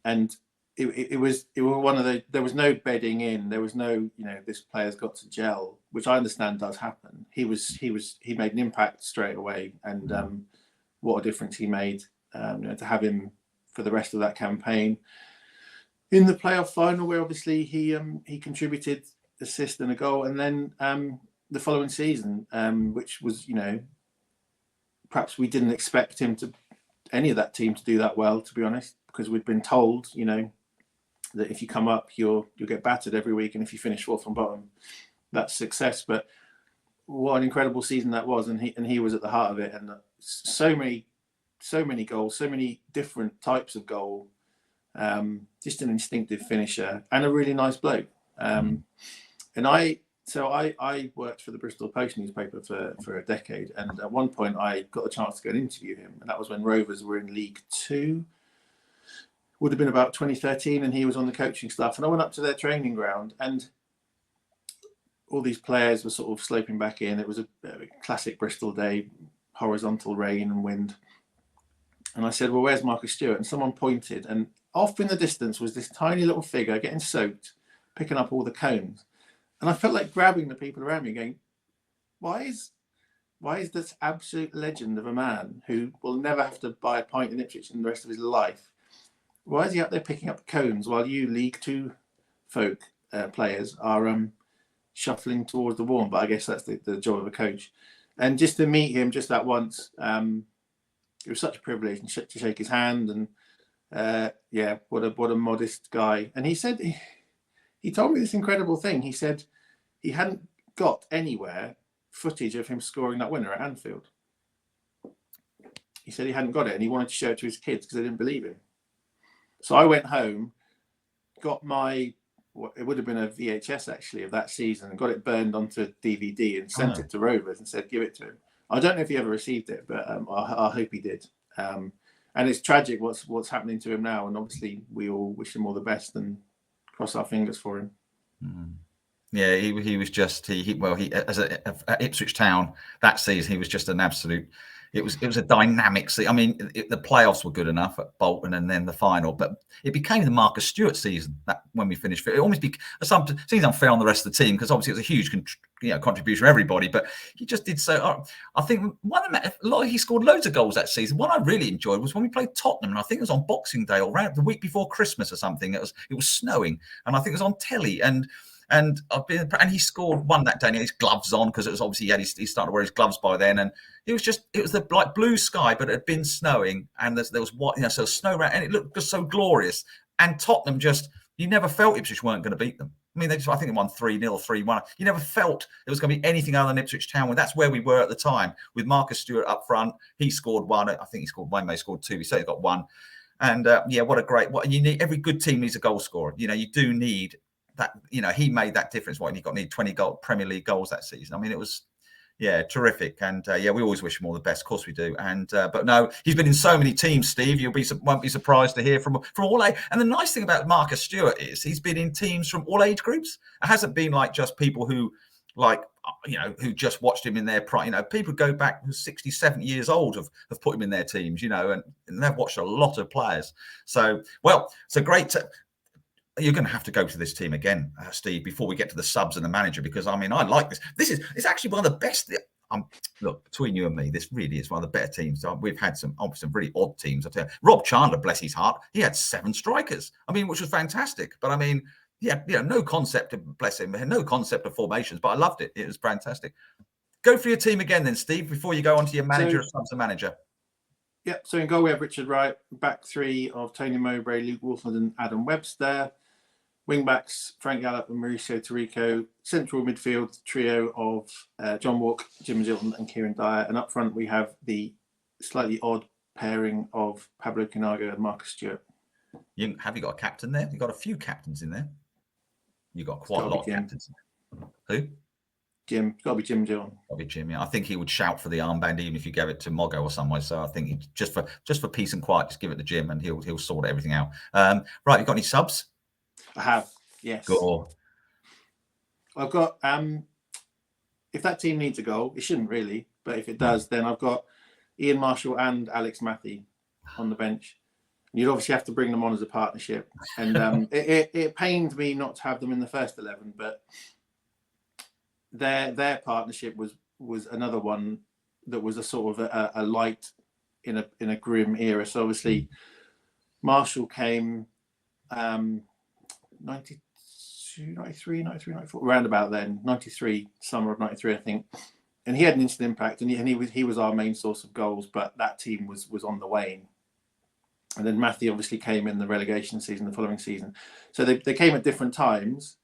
and it was one of the, there was no bedding in, there was no, this player's got to gel, which I understand does happen. He made an impact straight away, and what a difference he made, to have him for the rest of that campaign. In the playoff final, where obviously he contributed assist and a goal, and then the following season, which was, perhaps we didn't expect him to, any of that team to do that well, to be honest, because we'd been told, that if you come up, you'll get battered every week, and if you finish fourth from bottom, that's success. But what an incredible season that was, and he was at the heart of it, and so many goals, so many different types of goal, just an instinctive finisher and a really nice bloke. And So I worked for the Bristol Post newspaper for a decade, and at one point I got the chance to go and interview him, and that was when Rovers were in League Two. Would have been about 2013, and he was on the coaching staff. And I went up to their training ground, and all these players were sort of sloping back in. It was a classic Bristol day, horizontal rain and wind. And I said, well, where's Marcus Stewart? And someone pointed, and off in the distance was this tiny little figure getting soaked, picking up all the cones. And I felt like grabbing the people around me, going, why is this absolute legend of a man who will never have to buy a pint in Ipswich in the rest of his life? Why is he up there picking up cones while you League Two folk players are shuffling towards the wall? But I guess that's the job of a coach. And just to meet him just that once, it was such a privilege, and to shake his hand. And what a modest guy. And he said, he told me this incredible thing. He said he hadn't got anywhere footage of him scoring that winner at Anfield. He said he hadn't got it, and he wanted to show it to his kids because they didn't believe him. So I went home, got it would have been a VHS actually of that season, and got it burned onto a DVD and sent it to Rovers and said, give it to him. I don't know if he ever received it, but I hope he did. And it's tragic what's happening to him now, and obviously we all wish him all the best and cross our fingers for him. Mm. Yeah, he was just as at Ipswich Town that season, he was just an absolute. It was a dynamic season. I mean, the playoffs were good enough at Bolton, and then the final, but it became the Marcus Stewart season that when we finished. It almost seems unfair on the rest of the team because obviously it was a huge contribution for everybody, but he just did so. I think he scored loads of goals that season. One I really enjoyed was when we played Tottenham, and I think it was on Boxing Day or around the week before Christmas or something. It was snowing, and I think it was on telly, and he scored one that day, and he had his gloves on because it was obviously he started to wear his gloves by then, and it was the like blue sky, but it had been snowing, and there was so snow around, and it looked just so glorious. And Tottenham you never felt Ipswich weren't going to beat them. I mean, I think they won 3-0, 3-1. You never felt it was going to be anything other than Ipswich Town. That's where we were at the time with Marcus Stewart up front. He scored one. I think he scored one. May scored two. He certainly got one. And you need every good team needs a goal scorer. You do need that. He made that difference. Need 20 Premier League goals that season. I mean, it was. Yeah, terrific, and we always wish him all the best. Of course we do, and but no, he's been in so many teams. Steve, won't be surprised to hear from all age. And the nice thing about Marcus Stewart is he's been in teams from all age groups. It hasn't been like just people who, who just watched him in their prime. People go back 60, 70 years old have put him in their teams. And they've watched a lot of players. So great. You're going to have to go to this team again, Steve, before we get to the subs and the manager, because I mean, I like this. It's actually one of the best. Look, between you and me, this really is one of the better teams. We've had some really odd teams. I tell you, Rob Chandler, bless his heart, he had 7 strikers. I mean, which was fantastic. But I mean, no concept of, bless him, no concept of formations. But I loved it. It was fantastic. Go for your team again, then, Steve, before you go on to your manager, subs and manager. Yeah. So in goal we have Richard Wright, back 3 of Tony Mowbray, Luke Wolford, and Adam Webster. Wing backs, Frank Gallup and Mauricio Tarico. Central midfield trio of John Walk, Jim Gilton and Kieran Dyer. And up front we have the slightly odd pairing of Pablo Canago and Marcus Stewart. Have you got a captain there? You've got a few captains in there. You've got quite a lot of captains. Who? Jim. It's got to be Jim Gilton. Got to be Jim, yeah. I think he would shout for the armband even if you gave it to Moggo or somewhere. So I think he, just for peace and quiet, just give it to Jim and he'll sort everything out. Right, you got any subs? I have, yes. Go. I've got, if that team needs a goal, it shouldn't really, but if it does, then I've got Ian Marshall and Alex Matthey on the bench. You'd obviously have to bring them on as a partnership. And it pained me not to have them in the first 11, but their partnership was another one that was a sort of a light in a grim era. So obviously Marshall came 92, 93, 94, around about then, 93, summer of 93, I think. And he had an instant impact, and he was our main source of goals, but that team was on the wane. And then Matthew obviously came in the relegation season, the following season. So they came at different times,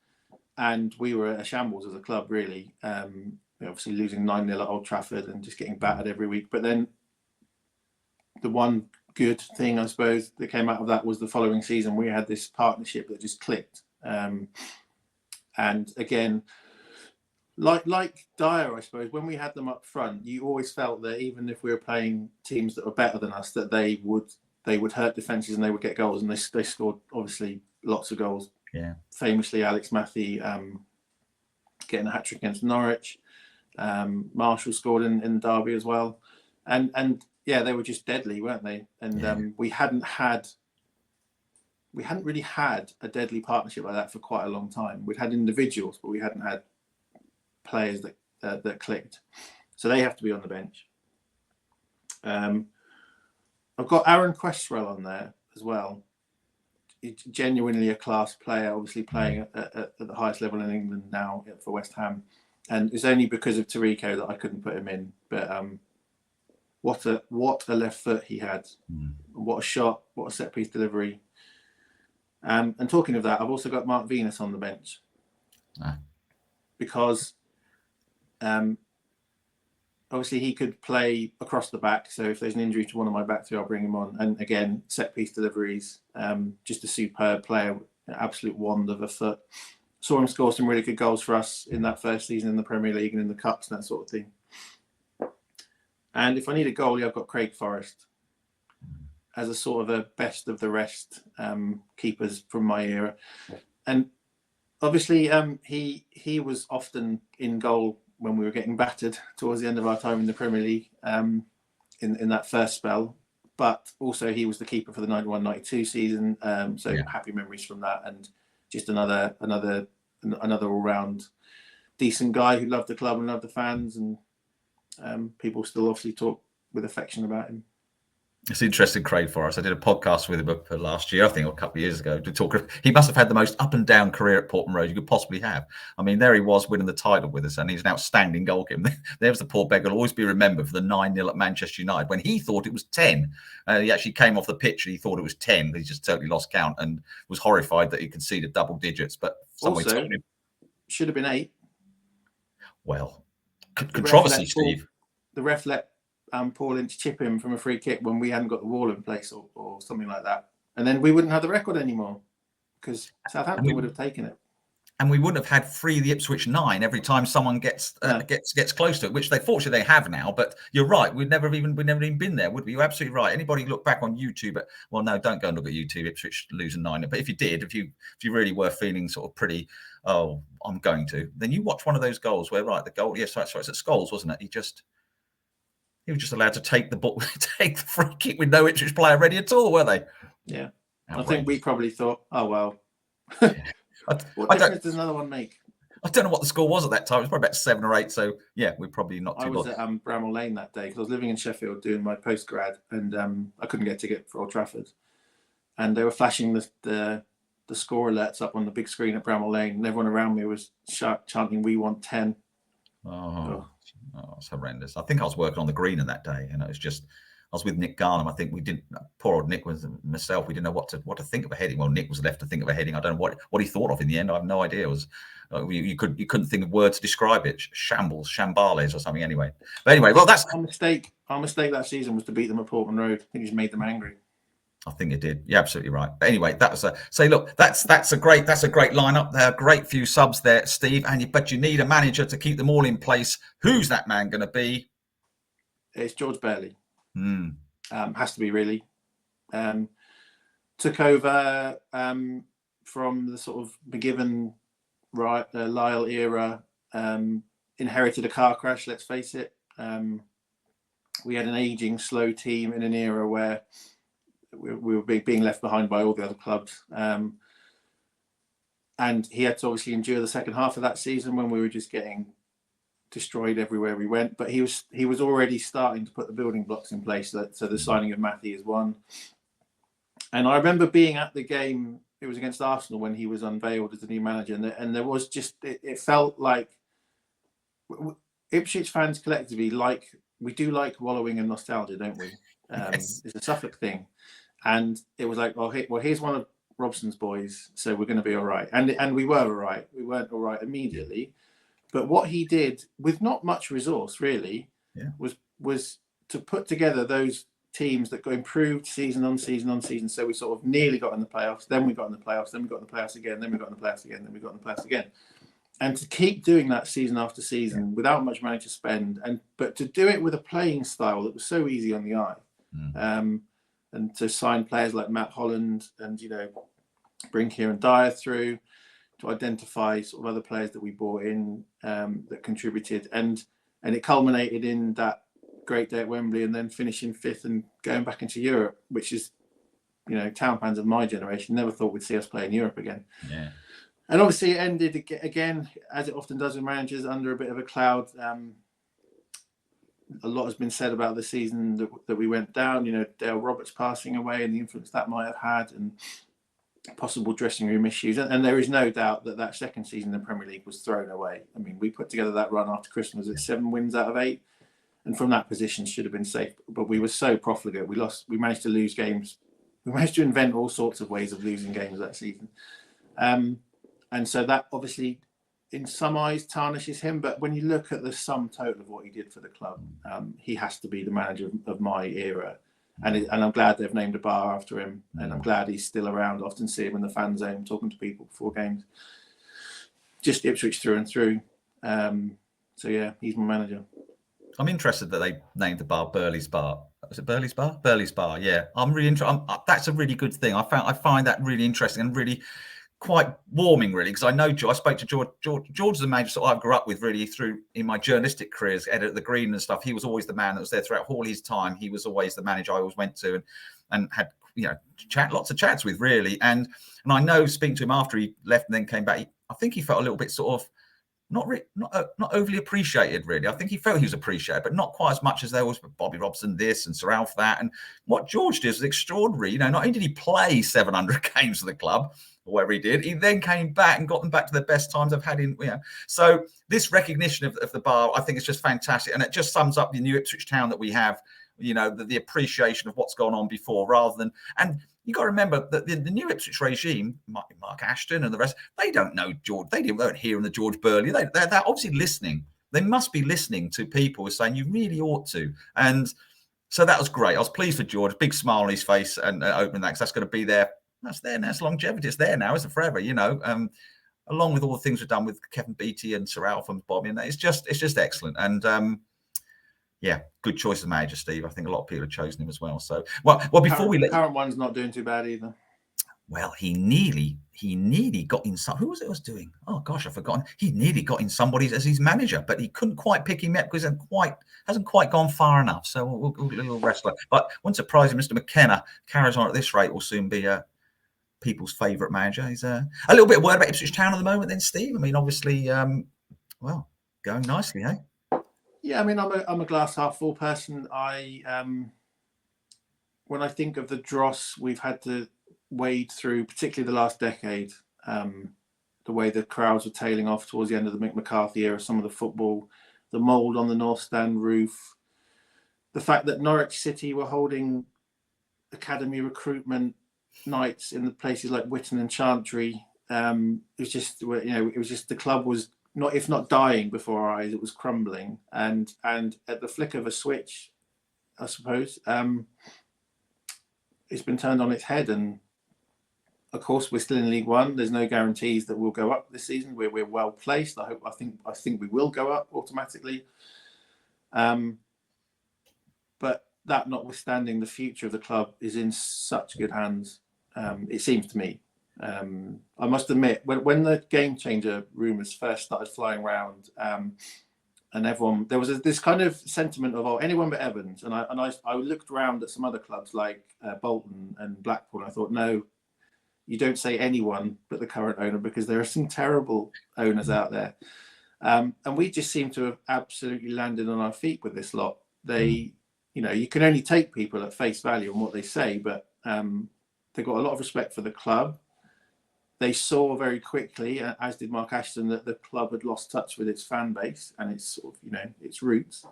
and we were a shambles as a club, really. Obviously losing 9-0 at Old Trafford and just getting battered every week. But then the one good thing, I suppose, that came out of that was the following season we had this partnership that just clicked. And again, like Dyer, I suppose, when we had them up front, you always felt that even if we were playing teams that were better than us, that they would hurt defences and they would get goals, and they scored obviously lots of goals. Yeah. Famously, Alex Matthew getting a hat-trick against Norwich. Marshall scored in Derby as well, and yeah, they were just deadly, weren't they? And we hadn't really had a deadly partnership like that for quite a long time. We'd had individuals, but we hadn't had players that clicked. So they have to be on the bench. I've got Aaron Questrell on there as well. He's genuinely a class player, obviously playing at the highest level in England now for West Ham. And it's only because of Tarico that I couldn't put him in. But what a left foot he had. What a shot, what a set piece delivery. And talking of that, I've also got Mark Venus on the bench. Because obviously he could play across the back. So if there's an injury to one of my back three, I'll bring him on. And again, set piece deliveries, just a superb player, an absolute wand of a foot. Saw him score some really good goals for us in that first season in the Premier League and in the Cups and that sort of thing. And if I need a goalie, I've got Craig Forrest as a sort of a best of the rest keepers from my era. And obviously he was often in goal when we were getting battered towards the end of our time in the Premier League in that first spell. But also he was the keeper for the 91-92 season. Happy memories from that. And just another all-round decent guy who loved the club and loved the fans. And people still obviously talk with affection about him. It's interesting, Craig Forrest. I did a podcast with him last year, I think, or a couple of years ago, to talk. He must have had the most up and down career at Portman Road you could possibly have. I mean, there he was winning the title with us, and he's an outstanding goalkeeper. There's the poor beggar will always be remembered for the 9-0 at Manchester United when he thought it was 10. He actually came off the pitch and he thought it was 10. He just totally lost count and was horrified that he conceded double digits. But someone also, told him should have been 8. Well, controversy, Steve. The ref let Paul Lynch chip him from a free kick when we hadn't got the wall in place or something like that. And then we wouldn't have the record anymore because Southampton would have taken it. And we wouldn't have had free the Ipswich 9 every time someone gets close to it, which fortunately they have now. But you're right, we'd never even been there, would we? You're absolutely right. Anybody look back on YouTube well, no, don't go and look at YouTube. Ipswich losing 9. But if you did, if you really were feeling sort of pretty, oh, I'm going to, then you watch one of those goals where the goal, yes, sorry, it's at Scholes, wasn't it? He was just allowed to take the ball, take the free kick with no Ipswich player ready at all, were they? Yeah. Outrageous. I think we probably thought, oh, well, what difference does another one make? I don't know what the score was at that time. It was probably about 7 or 8. So, yeah, we're probably not too I was at Bramall Lane that day because I was living in Sheffield doing my postgrad and I couldn't get a ticket for Old Trafford. And they were flashing the score alerts up on the big screen at Bramall Lane and everyone around me was chanting, "We want 10." Oh, it's horrendous. I think I was working on the green in that day, and it was just I was with Nick Garnham. I think we didn't. Poor old Nick was myself. We didn't know what to think of a heading. Well, Nick was left to think of a heading. I don't know what he thought of in the end. I have no idea. It was you couldn't think of words to describe it. Shambles, shambales, or something. Anyway, but anyway, well, that's our mistake. Our mistake that season was to beat them at Portman Road. I think he's made them angry. I think it did. You're absolutely right. But anyway, that was look, that's a great lineup there. Great few subs there, Steve. But you need a manager to keep them all in place. Who's that man going to be? It's George Bailey. Has to be really. Took over from the sort of McGiven, Lyle era. Inherited a car crash. Let's face it. We had an aging, slow team in an era where we were being left behind by all the other clubs. And he had to obviously endure the second half of that season when we were just getting destroyed everywhere we went. But he was already starting to put the building blocks in place. So the signing of Matthew is one. And I remember being at the game, it was against Arsenal when he was unveiled as the new manager. And there was just, it felt like Ipswich fans collectively we do like wallowing in nostalgia, don't we? Yes. It's a Suffolk thing. And it was like, here's one of Robson's boys, so we're going to be all right. And we were all right. We weren't all right immediately. But what he did, with not much resource, really, was to put together those teams that got improved season on season on season. So we sort of nearly got in the playoffs, then we got in the playoffs, then we got in the playoffs again, then we got in the playoffs again, then we got in the playoffs again. And to keep doing that season after season without much money to spend, but to do it with a playing style that was so easy on the eye, and to sign players like Matt Holland and, you know, bring Kieran Dyer through, to identify sort of other players that we brought in that contributed, and it culminated in that great day at Wembley, and then finishing 5th and going back into Europe, which is, you know, Town fans of my generation never thought we'd see us play in Europe again. Yeah. And obviously it ended again, as it often does with managers, under a bit of a cloud. A lot has been said about the season that we went down, you know, Dale Roberts passing away and the influence that might have had, and possible dressing room issues. And there is no doubt that second season in the Premier League was thrown away. I mean, we put together that run after Christmas at 7 wins out of 8. And from that position should have been safe. But we were so profligate. We managed to lose games. We managed to invent all sorts of ways of losing games that season. And so that obviously, in some eyes, tarnishes him. But when you look at the sum total of what he did for the club, he has to be the manager of my era. And I'm glad they've named a bar after him. And I'm glad he's still around. I often see him in the fan zone talking to people before games. Just Ipswich through and through. So, yeah, he's my manager. I'm interested that they named the bar Burley's Bar. Was it Burley's Bar? Burley's Bar, yeah. I'm really interested. That's a really good thing. I find that really interesting and really quite warming, really, because I know I spoke to George. George is the manager I grew up with, really, through in my journalistic careers, editor at the Green and stuff. He was always the man that was there throughout all his time. He was always the manager I always went to and had, you know, lots of chats with, really. And I know, speaking to him after he left and then came back, I think he felt a little bit sort of not overly appreciated, really. I think he felt he was appreciated, but not quite as much as there was with Bobby Robson this and Sir Alf that. And what George did was extraordinary. You know, not only did he play 700 games for the club, or whatever he did, he then came back and got them back to the best times I've had in, you know. So this recognition of the bar, I think, is just fantastic. And it just sums up the new Ipswich Town that we have, you know, the appreciation of what's gone on before, rather than, and you got to remember that the new Ipswich regime, Mark Ashton and the rest, they don't know George. They weren't hearing the George Burley. They're obviously listening. They must be listening to people who are saying you really ought to. And so that was great. I was pleased for George. Big smile on his face and opening that, because that's going to be there. That's there now. It's longevity. It's there now. It's forever. You know. Along with all the things we've done with Kevin Beattie and Sir Alf and Bobby, and it's just excellent. And yeah, good choice of manager, Steve. I think a lot of people have chosen him as well. So, well, before we let current one's not doing too bad either. Well, he nearly got in some. Who was it was doing? Oh gosh, I've forgotten. He nearly got in somebody as his manager, but he couldn't quite pick him up because it hasn't quite gone far enough. So we'll a little wrestler. But wouldn't surprise you, Mr. McKenna carries on at this rate. Will soon be people's favourite manager. He's a little bit worried about Ipswich Town at the moment, then, Steve. I mean, obviously, well, going nicely, eh? Yeah, I mean, I'm a glass half full person. When I think of the dross we've had to wade through, particularly the last decade, the way the crowds were tailing off towards the end of the Mick McCarthy era, some of the football, the mould on the North Stand roof, the fact that Norwich City were holding academy recruitment nights in the places like Witton and Chantry. It was just, you know, it was just, the club was not, if not dying before our eyes, it was crumbling. And at the flick of a switch, I suppose, it's been turned on its head. And of course, we're still in League One. There's no guarantees that we'll go up this season. We're well placed. I think we will go up automatically. But that notwithstanding, the future of the club is in such good hands. It seems to me. I must admit, when the game changer rumours first started flying around, and everyone, there was this kind of sentiment of, oh, anyone but Evans. And I looked around at some other clubs like Bolton and Blackpool. And I thought, no, you don't say anyone but the current owner, because there are some terrible owners out there. And we just seem to have absolutely landed on our feet with this lot. They, you know, you can only take people at face value on what they say, but they've got a lot of respect for the club. They saw very quickly, as did Mark Ashton, that the club had lost touch with its fan base and its sort of, you know, its roots.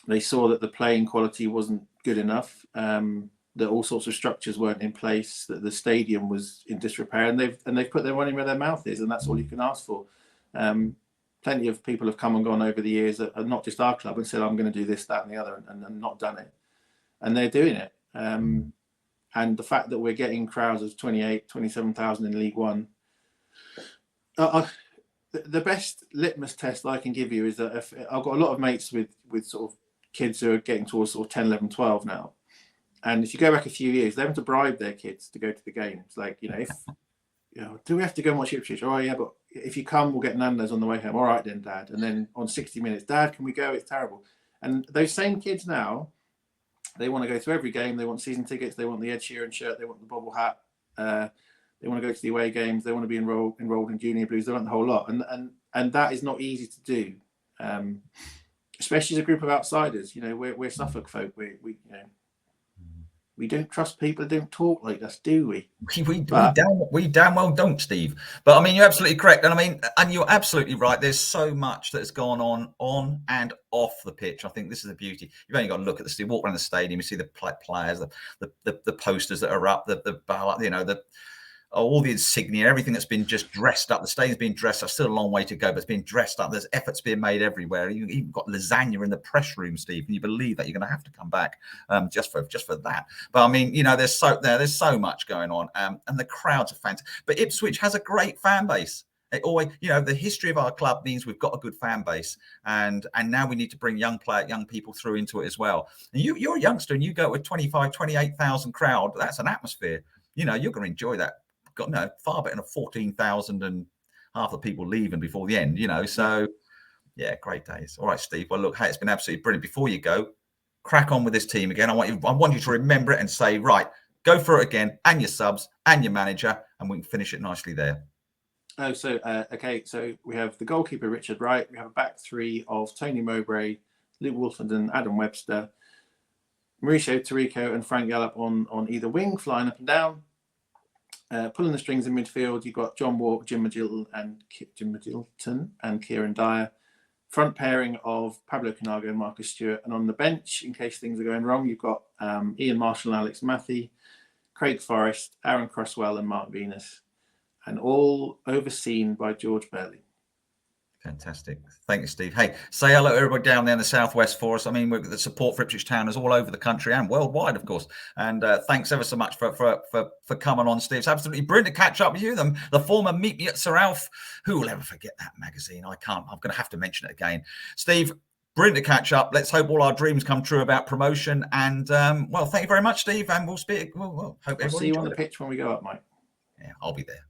They saw that the playing quality wasn't good enough, that all sorts of structures weren't in place, that the stadium was in disrepair, and they've put their money where their mouth is, and that's all you can ask for. Plenty of people have come and gone over the years, not just our club, and said, I'm going to do this, that, and the other, and not done it. And they're doing it. And the fact that we're getting crowds of 27,000 in League One, the best litmus test I can give you is that if I've got a lot of mates with sort of kids who are getting towards sort of 10, 11, 12 now. And if you go back a few years, they have to bribe their kids to go to the games. Like, if, do we have to go and watch Ipswich? Oh, yeah, but if you come, we'll get Nando's on the way home. All right then, Dad. And then on 60 Minutes, Dad, can we go? It's terrible. And those same kids now, they want to go to every game. They want season tickets. They want the Ed Sheeran shirt. They want the bobble hat. They want to go to the away games. They want to be enrolled in Junior Blues. They want the whole lot. And that is not easy to do, especially as a group of outsiders. We're Suffolk folk. We don't trust people who don't talk like us, do we? We damn well don't, Steve. But I mean, you're absolutely correct. And you're absolutely right. There's so much that has gone on and off the pitch. I think this is the beauty. You've only got to look at you walk around the stadium, you see the players, the posters that are up, all the insignia, everything that's been just dressed up. The stadium's been dressed up. Still a long way to go, but it's been dressed up. There's efforts being made everywhere. You've even got lasagna in the press room, Steve. Can you believe that? You're going to have to come back just for that. But I mean, there's so much going on, and the crowds are fantastic. But Ipswich has a great fan base. It always, the history of our club means we've got a good fan base, and now we need to bring young people through into it as well. And you're a youngster, and you go with 28,000 crowd. That's an atmosphere. You're going to enjoy that. Got far better than 14,000 and half the people leaving before the end, So, yeah, great days. All right, Steve. Well, look, hey, it's been absolutely brilliant. Before you go, crack on with this team again. I want you to remember it and say, right, go for it again, and your subs and your manager, and we can finish it nicely there. Oh, so okay. So we have the goalkeeper Richard Wright. We have a back three of Tony Mowbray, Luke Wolfenden, Adam Webster, Mauricio Tarico, and Frank Gallup on either wing, flying up and down. Pulling the strings in midfield, you've got John Walk, Jim Middleton, and Kieran Dyer. Front pairing of Pablo Canago and Marcus Stewart. And on the bench, in case things are going wrong, you've got Ian Marshall and Alex Matthey, Craig Forrest, Aaron Crosswell, and Mark Venus. And all overseen by George Burley. Fantastic. Thank you, Steve. Hey, say hello to everybody down there in the southwest for us. I mean, the support for Ipswich Town is all over the country and worldwide, of course. And thanks ever so much for coming on, Steve. It's absolutely brilliant to catch up with you. The former Meet Me at Sir Alf. Who will ever forget that magazine? I can't. I'm going to have to mention it again. Steve, brilliant to catch up. Let's hope all our dreams come true about promotion. And, well, thank you very much, Steve. And we'll speak. We'll hope everyone see you on the pitch when we go up, Mike. Yeah, I'll be there.